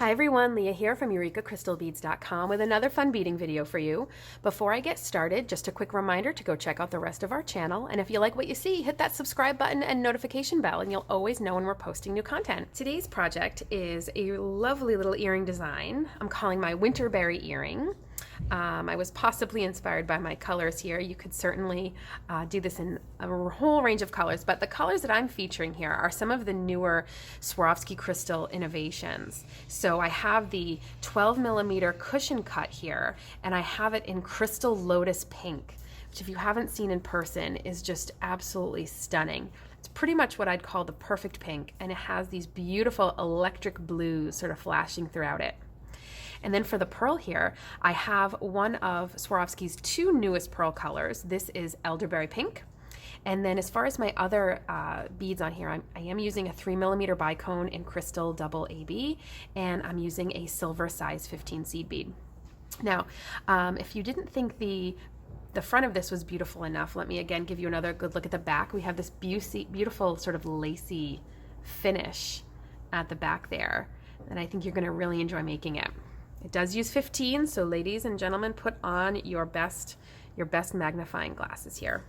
Hi everyone, Leah here from EurekaCrystalBeads.com with another fun beading video for you. Before I get started, just a quick reminder to go check out the rest of our channel, and if you like what you see, hit that subscribe button and notification bell and you'll always know when we're posting new content. Today's project is a lovely little earring design I'm calling my Winterberry earring. I was possibly inspired by my colors here. You could certainly do this in a whole range of colors, but the colors that I'm featuring here are some of the newer Swarovski crystal innovations. So I have the 12mm cushion cut here, and I have it in crystal lotus pink, which if you haven't seen in person is just absolutely stunning. It's pretty much what I'd call the perfect pink, and it has these beautiful electric blues sort of flashing throughout it. And then for the pearl here, I have one of Swarovski's two newest pearl colors. This is elderberry pink. And then as far as my other beads on here, I am using a 3mm bicone in crystal double AB, and I'm using a silver size 15 seed bead. Now, if you didn't think the front of this was beautiful enough, let me again give you another good look at the back. We have this beautiful sort of lacy finish at the back there, and I think you're going to really enjoy making it. It does use 15, so ladies and gentlemen, put on your best magnifying glasses here.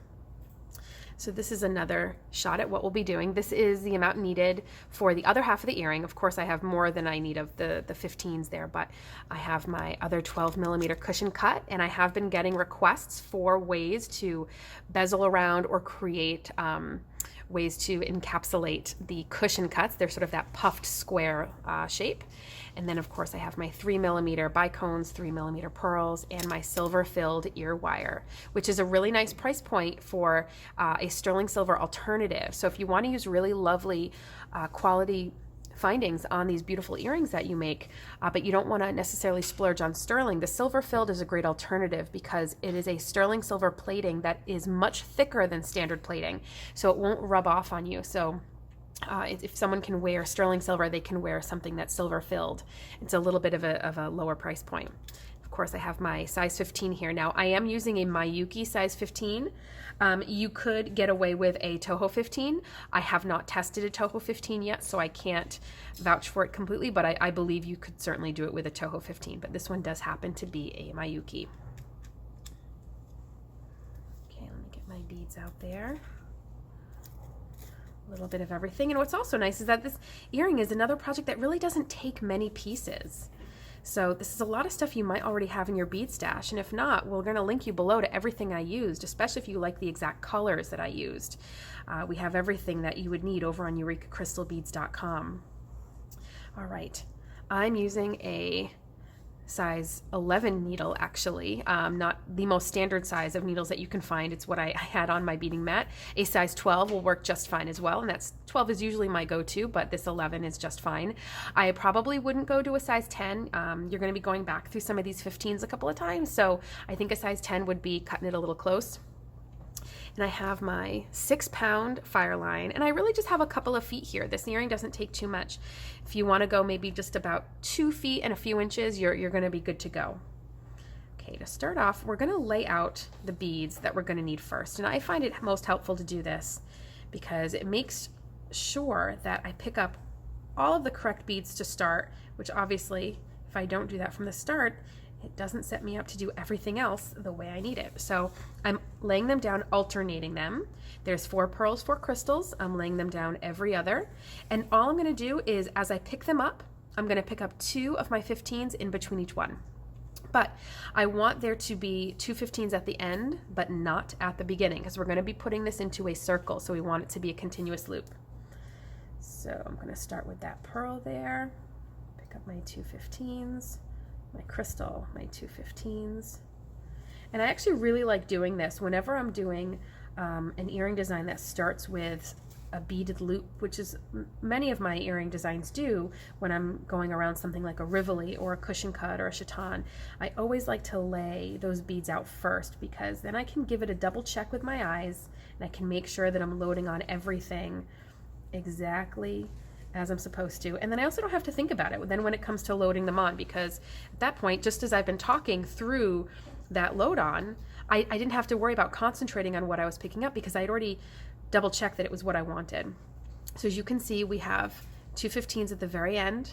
So this is another shot at what we'll be doing. This is the amount needed for the other half of the earring. Of course, I have more than I need of the 15s there, but I have my other 12mm cushion cut, and I have been getting requests for ways to bezel around or create ways to encapsulate the cushion cuts. They're sort of that puffed square shape. And then of course I have my 3mm bicones, 3mm pearls, and my silver filled ear wire, which is a really nice price point for a sterling silver alternative. So if you want to use really lovely quality findings on these beautiful earrings that you make, but you don't want to necessarily splurge on sterling, the silver filled is a great alternative because it is a sterling silver plating that is much thicker than standard plating, so it won't rub off on you. So if someone can wear sterling silver, they can wear something that's silver filled. It's a little bit of a lower price point. Of course, I have my size 15 here. Now, I am using a Miyuki size 15. You could get away with a Toho 15. I have not tested a Toho 15 yet, so I can't vouch for it completely, but I believe you could certainly do it with a Toho 15, but this one does happen to be a Miyuki. Okay, let me get my beads out there. A little bit of everything. And what's also nice is that this earring is another project that really doesn't take many pieces. So this is a lot of stuff you might already have in your bead stash, and if not, we're going to link you below to everything I used, especially if you like the exact colors that I used. We have everything that you would need over on EurekaCrystalBeads.com. All right, I'm using a size 11 needle, actually, not the most standard size of needles that you can find. It's what I had on my beading mat. A size 12 will work just fine as well, and that's 12 is usually my go-to, but this 11 is just fine. I probably wouldn't go to a size 10. You're going to be going back through some of these 15s a couple of times, so I think a size 10 would be cutting it a little close. And I have my 6-pound fire line, and I really just have a couple of feet here. This earring doesn't take too much. If you want to go maybe just about 2 feet and a few inches, you're going to be good to go. Okay, to start off, we're going to lay out the beads that we're going to need first, and I find it most helpful to do this because it makes sure that I pick up all of the correct beads to start, which obviously, if I don't do that from the start, it doesn't set me up to do everything else the way I need it. So I'm laying them down, alternating them. There's 4 pearls, 4 crystals. I'm laying them down every other. And all I'm going to do is, as I pick them up, I'm going to pick up 2 of my 15s in between each one. But I want there to be 2 15s at the end, but not at the beginning, because we're going to be putting this into a circle, so we want it to be a continuous loop. So I'm going to start with that pearl there, pick up my 2 15s, my crystal, my 2 15s. And I actually really like doing this whenever I'm doing an earring design that starts with a beaded loop, which is many of my earring designs do when I'm going around something like a Rivoli or a cushion cut or a chaton. I always like to lay those beads out first because then I can give it a double check with my eyes, and I can make sure that I'm loading on everything exactly as I'm supposed to. And then I also don't have to think about it then when it comes to loading them on, because at that point, just as I've been talking through that load on, I didn't have to worry about concentrating on what I was picking up because I had already double checked that it was what I wanted. So as you can see, we have 2 15s at the very end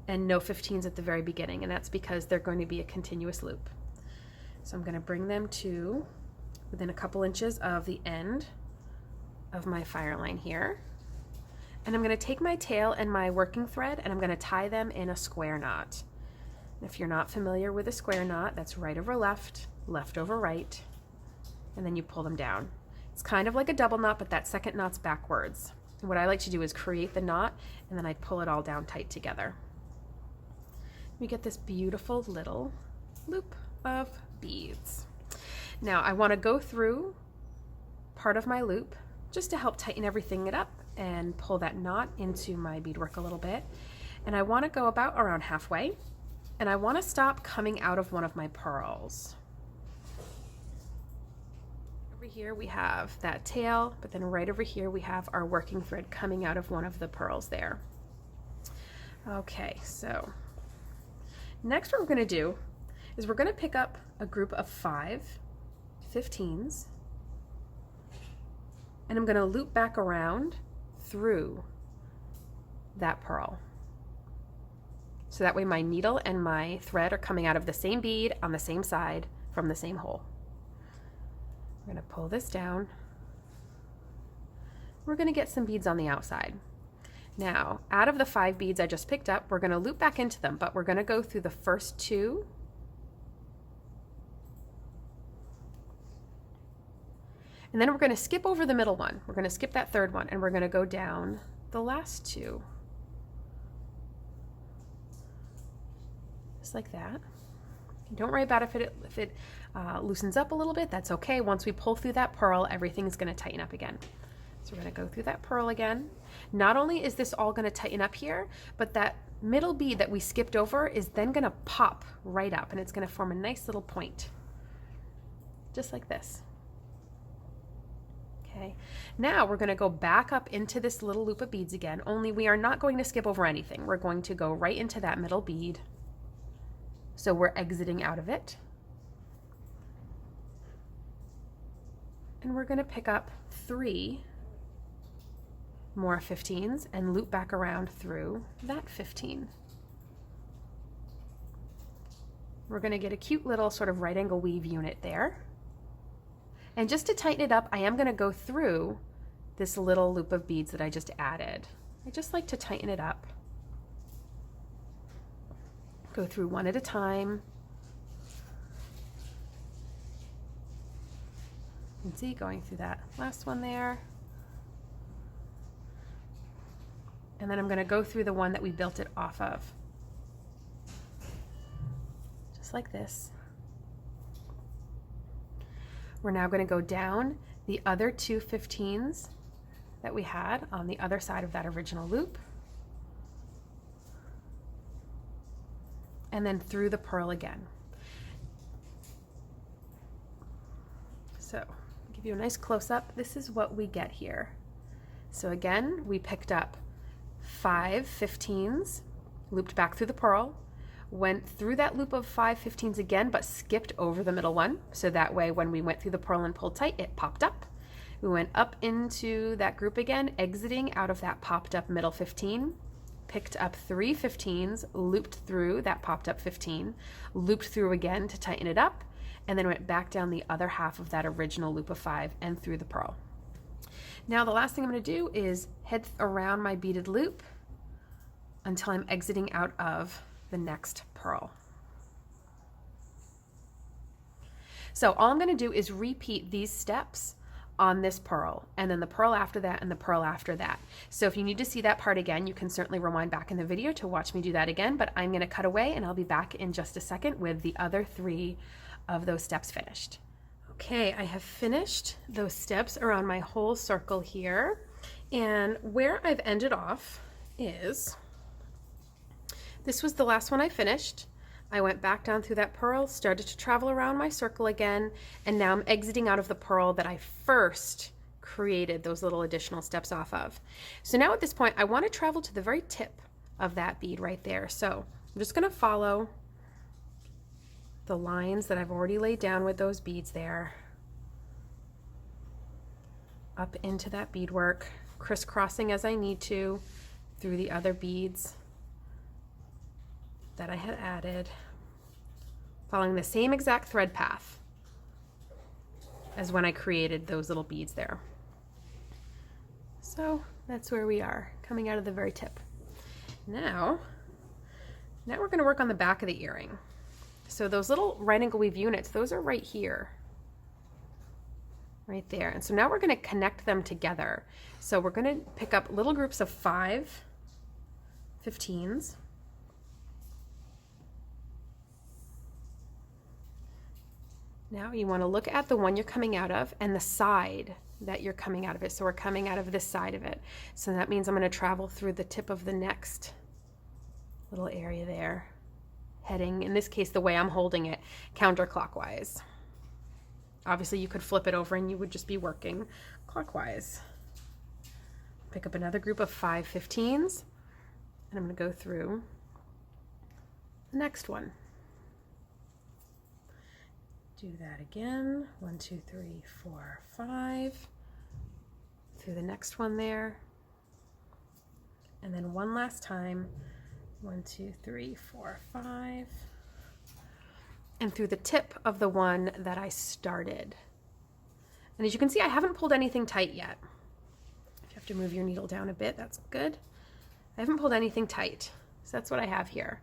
and no 15s at the very beginning, and that's because they're going to be a continuous loop. So I'm going to bring them to within a couple inches of the end of my fire line here. And I'm going to take my tail and my working thread and I'm going to tie them in a square knot. And if you're not familiar with a square knot, that's right over left, left over right, and then you pull them down. It's kind of like a double knot, but that second knot's backwards. And what I like to do is create the knot and then I pull it all down tight together. We get this beautiful little loop of beads. Now I want to go through part of my loop just to help tighten everything up and pull that knot into my beadwork a little bit. And I want to go about around halfway, and I want to stop coming out of one of my pearls. Over here we have that tail, but then right over here we have our working thread coming out of one of the pearls there. Okay, so next what we're going to do is we're going to pick up a group of 5 15s, and I'm going to loop back around through that pearl. So that way my needle and my thread are coming out of the same bead on the same side from the same hole. We're going to pull this down. We're going to get some beads on the outside. Now, out of the 5 beads I just picked up, we're going to loop back into them, but we're going to go through the first 2. And then we're going to skip over the middle one. We're going to skip that 3rd one, and we're going to go down the last 2. Just like that. Don't worry about if it loosens up a little bit, that's okay. Once we pull through that pearl, everything's going to tighten up again. So we're going to go through that pearl again. Not only is this all going to tighten up here, but that middle bead that we skipped over is then going to pop right up, and it's going to form a nice little point. Just like this. Okay. Now we're going to go back up into this little loop of beads again, only we are not going to skip over anything. We're going to go right into that middle bead. So we're exiting out of it. And we're going to pick up 3 more 15s and loop back around through that 15. We're going to get a cute little sort of right angle weave unit there. And just to tighten it up, I am going to go through this little loop of beads that I just added. I just like to tighten it up. Go through one at a time. You can see going through that last one there. And then I'm going to go through the one that we built it off of. Just like this. We're now going to go down the other 2 15s that we had on the other side of that original loop. And then through the pearl again. So, I'll give you a nice close-up. This is what we get here. So again, we picked up 5 15s, looped back through the pearl, went through that loop of 5 15s again, but skipped over the middle one. So that way when we went through the pearl and pulled tight, it popped up. We went up into that group again, exiting out of that popped up middle 15, picked up 3 15s, looped through that popped up 15, looped through again to tighten it up, and then went back down the other half of that original loop of 5 and through the pearl. Now the last thing I'm going to do is head around my beaded loop until I'm exiting out of the next pearl. So all I'm going to do is repeat these steps on this pearl, and then the pearl after that and the pearl after that. So if you need to see that part again, you can certainly rewind back in the video to watch me do that again, but I'm going to cut away and I'll be back in just a second with the other 3 of those steps finished. Okay, I have finished those steps around my whole circle here, and where I've ended off is, this was the last one I finished. I went back down through that pearl, started to travel around my circle again, and now I'm exiting out of the pearl that I first created those little additional steps off of. So now at this point, I want to travel to the very tip of that bead right there. So I'm just going to follow the lines that I've already laid down with those beads there, up into that beadwork, crisscrossing as I need to through the other beads. that I had added, following the same exact thread path as when I created those little beads there. So that's where we are, coming out of the very tip. Now we're going to work on the back of the earring. So those little right angle weave units, those are right here, right there. And so now we're going to connect them together. So we're going to pick up little groups of 5 15s. Now you want to look at the one you're coming out of and the side that you're coming out of it. So we're coming out of this side of it. So that means I'm going to travel through the tip of the next little area there, heading, in this case, the way I'm holding it, counterclockwise. Obviously you could flip it over and you would just be working clockwise. Pick up another group of 5 15s, and I'm going to go through the next one. Do that again. 1 2 3 4 5 through the next one there, and then one last time. 1 2 3 4 5, and through the tip of the one that I started. And as you can see, I haven't pulled anything tight yet. If you have to move your needle down a bit, that's good. I haven't pulled anything tight, so that's what I have here.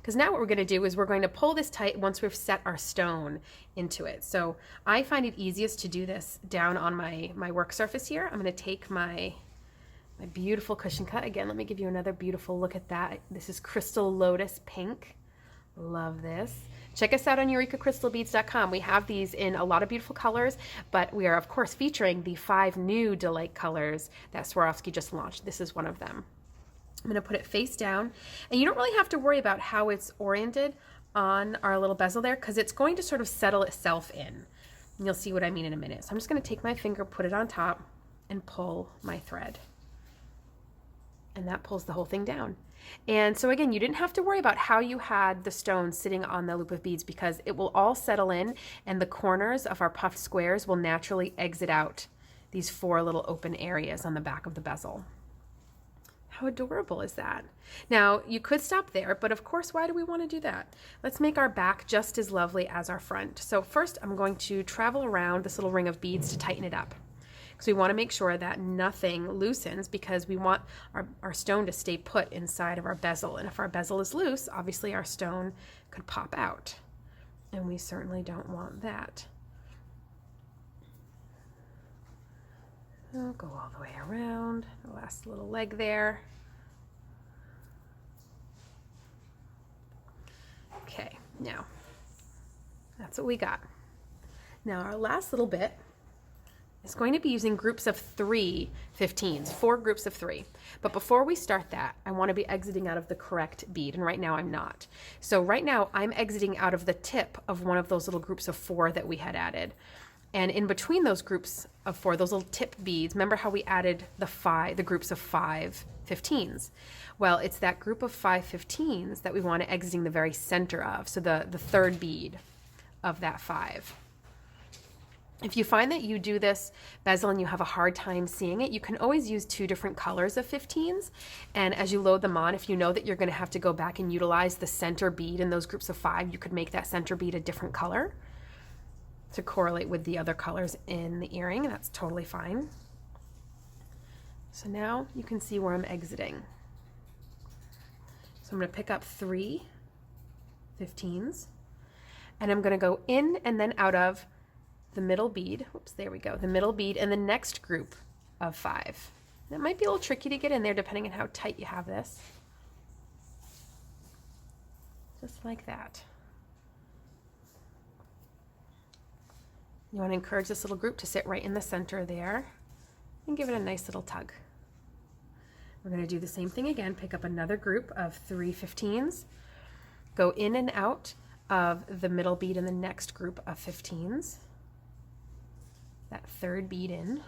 Because now what we're going to do is we're going to pull this tight once we've set our stone into it. So I find it easiest to do this down on my work surface here. I'm going to take my beautiful cushion cut. Again, let me give you another beautiful look at that. This is Crystal Lotus Pink. Love this. Check us out on EurekaCrystalBeads.com. We have these in a lot of beautiful colors, but we are of course featuring the 5 new Delight colors that Swarovski just launched. This is one of them. I'm going to put it face down, and you don't really have to worry about how it's oriented on our little bezel there, because it's going to sort of settle itself in. And you'll see what I mean in a minute. So I'm just going to take my finger, put it on top, and pull my thread. And that pulls the whole thing down. And so again, you didn't have to worry about how you had the stone sitting on the loop of beads, because it will all settle in, and the corners of our puffed squares will naturally exit out these 4 little open areas on the back of the bezel. How adorable is that? Now, you could stop there, but of course, why do we want to do that? Let's make our back just as lovely as our front. So first, I'm going to travel around this little ring of beads to tighten it up. Because we want to make sure that nothing loosens, because we want our stone to stay put inside of our bezel. And if our bezel is loose, obviously our stone could pop out. And we certainly don't want that. I'll go all the way around the last little leg there. Okay, now that's what we got. Now our last little bit is going to be using groups of 3 15s, 4 groups of 3. But before we start that, I want to be exiting out of the correct bead, and right now I'm not. So right now I'm exiting out of the tip of one of those little groups of 4 that we had added. And in between those groups of 4, those little tip beads, remember how we added the groups of 5 15s? Well, it's that group of 5 15s that we want to exiting the very center of, so the 3rd bead of that 5. If you find that you do this bezel and you have a hard time seeing it, you can always use 2 different colors of 15s. And as you load them on, if you know that you're going to have to go back and utilize the center bead in those groups of 5, you could make that center bead a different color to correlate with the other colors in the earring, and that's totally fine. So now you can see where I'm exiting. So I'm going to pick up 3 15s, and I'm going to go in and then out of the middle bead. Oops, there we go. The middle bead and the next group of 5. That might be a little tricky to get in there depending on how tight you have this. Just like that. You want to encourage this little group to sit right in the center there and give it a nice little tug. We're going to do the same thing again. Pick up another group of 3 15s, go in and out of the middle bead in the next group of 15s, that 3rd bead in,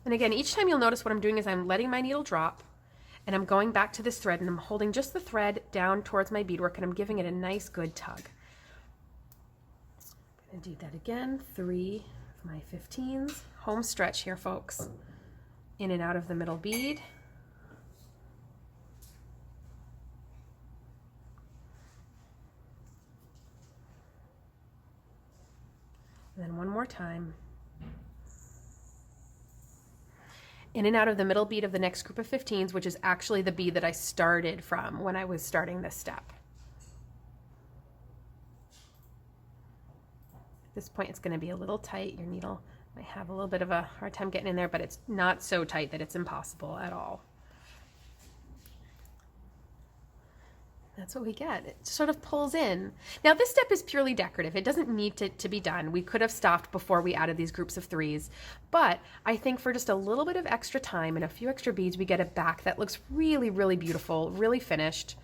and again, each time you'll notice what I'm doing is I'm letting my needle drop, and I'm going back to this thread, and I'm holding just the thread down towards my beadwork, and I'm giving it a nice good tug. I'm going to do that again. 3 of my 15s. Home stretch here, folks. In and out of the middle bead. And then one more time. In and out of the middle bead of the next group of 15s, which is actually the bead that I started from when I was starting this step. At this point, it's going to be a little tight. Your needle might have a little bit of a hard time getting in there, but it's not so tight that it's impossible at all. That's what we get. It sort of pulls in. Now this step is purely decorative. It doesn't need to be done. We could have stopped before we added these groups of 3s, but I think for just a little bit of extra time and a few extra beads, we get a back that looks really, really beautiful, really finished.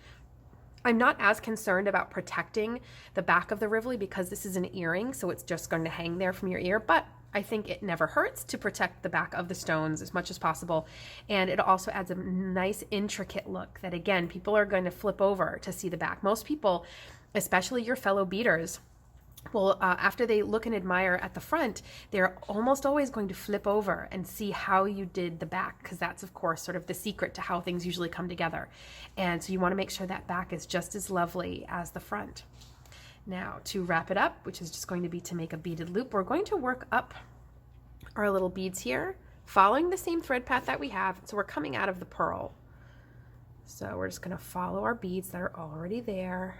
I'm not as concerned about protecting the back of the Rivoli because this is an earring, so it's just going to hang there from your ear, but I think it never hurts to protect the back of the stones as much as possible. And it also adds a nice intricate look that, again, people are going to flip over to see the back. Most people, especially your fellow beaders, will, after they look and admire at the front, they're almost always going to flip over and see how you did the back, because that's, of course, sort of the secret to how things usually come together. And so you want to make sure that back is just as lovely as the front. Now, to wrap it up, which is just going to be to make a beaded loop, we're going to work up our little beads here, following the same thread path that we have. So we're coming out of the pearl. So we're just going to follow our beads that are already there.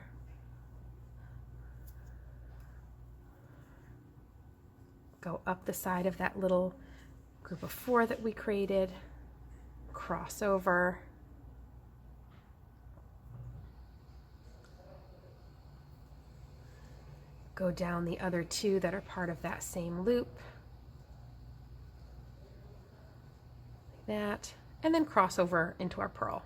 Go up the side of that little group of 4 that we created, cross over, go down the other 2 that are part of that same loop, like that, and then cross over into our pearl.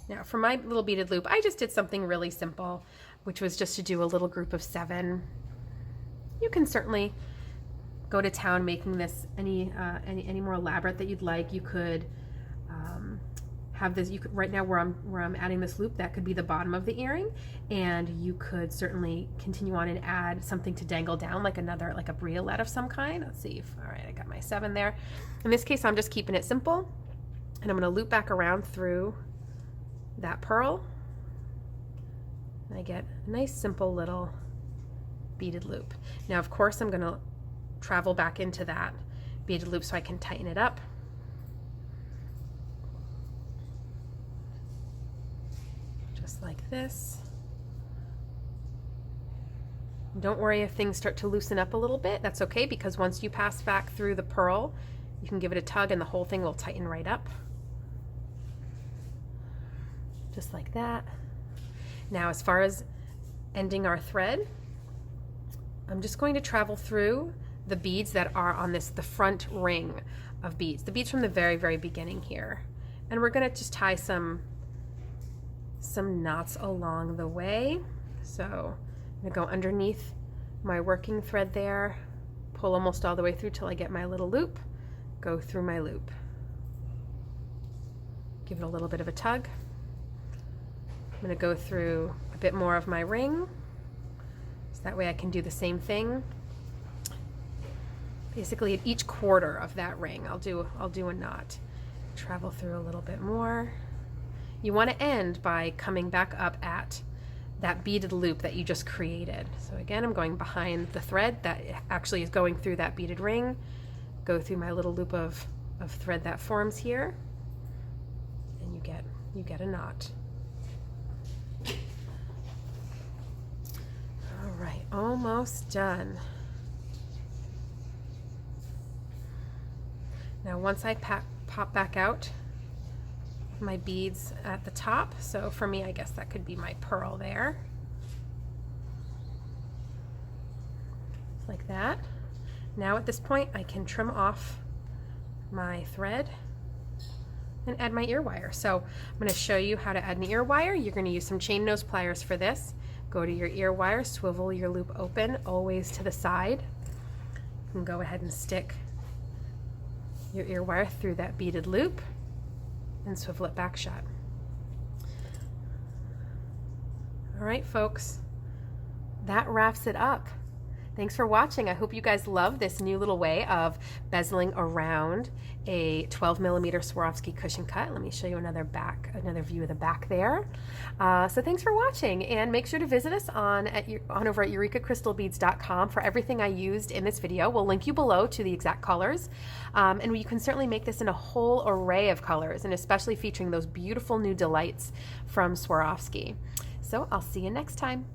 Now for my little beaded loop, I just did something really simple, which was just to do a little group of 7. You can certainly go to town making this any more elaborate that you'd like. You could have this. You could, right now where I'm adding this loop, that could be the bottom of the earring, and you could certainly continue on and add something to dangle down, like a briolette of some kind. Let's see. All right, I got my 7 there. In this case, I'm just keeping it simple, and I'm going to loop back around through that pearl, and I get a nice simple little beaded loop. Now, of course, I'm going to travel back into that beaded loop so I can tighten it up. Just like this. Don't worry if things start to loosen up a little bit. That's okay, because once you pass back through the pearl, you can give it a tug and the whole thing will tighten right up. Just like that. Now, as far as ending our thread, I'm just going to travel through the beads that are on the front ring of beads, the beads from the very, very beginning here. And we're going to just tie some knots along the way. So I'm going to go underneath my working thread there, pull almost all the way through till I get my little loop, go through my loop. Give it a little bit of a tug. I'm going to go through a bit more of my ring. So that way I can do the same thing. Basically at each quarter of that ring, I'll do a knot. Travel through a little bit more. You want to end by coming back up at that beaded loop that you just created. So again, I'm going behind the thread that actually is going through that beaded ring, go through my little loop of thread that forms here, and you get a knot. All right, almost done. Now once I pop back out my beads at the top, so for me I guess that could be my pearl there, like that. Now at this point I can trim off my thread and add my ear wire. So I'm going to show you how to add an ear wire. You're going to use some chain nose pliers for this. Go to your ear wire, swivel your loop open, always to the side. You can go ahead and stick your ear wire through that beaded loop and swivel it back shut. All right, folks, that wraps it up. Thanks for watching. I hope you guys love this new little way of bezeling around a 12mm Swarovski cushion cut. Let me show you another view of the back there. So thanks for watching, and make sure to visit us on over at EurekaCrystalBeads.com for everything I used in this video. We'll link you below to the exact colors, and you can certainly make this in a whole array of colors, and especially featuring those beautiful new delights from Swarovski. So I'll see you next time.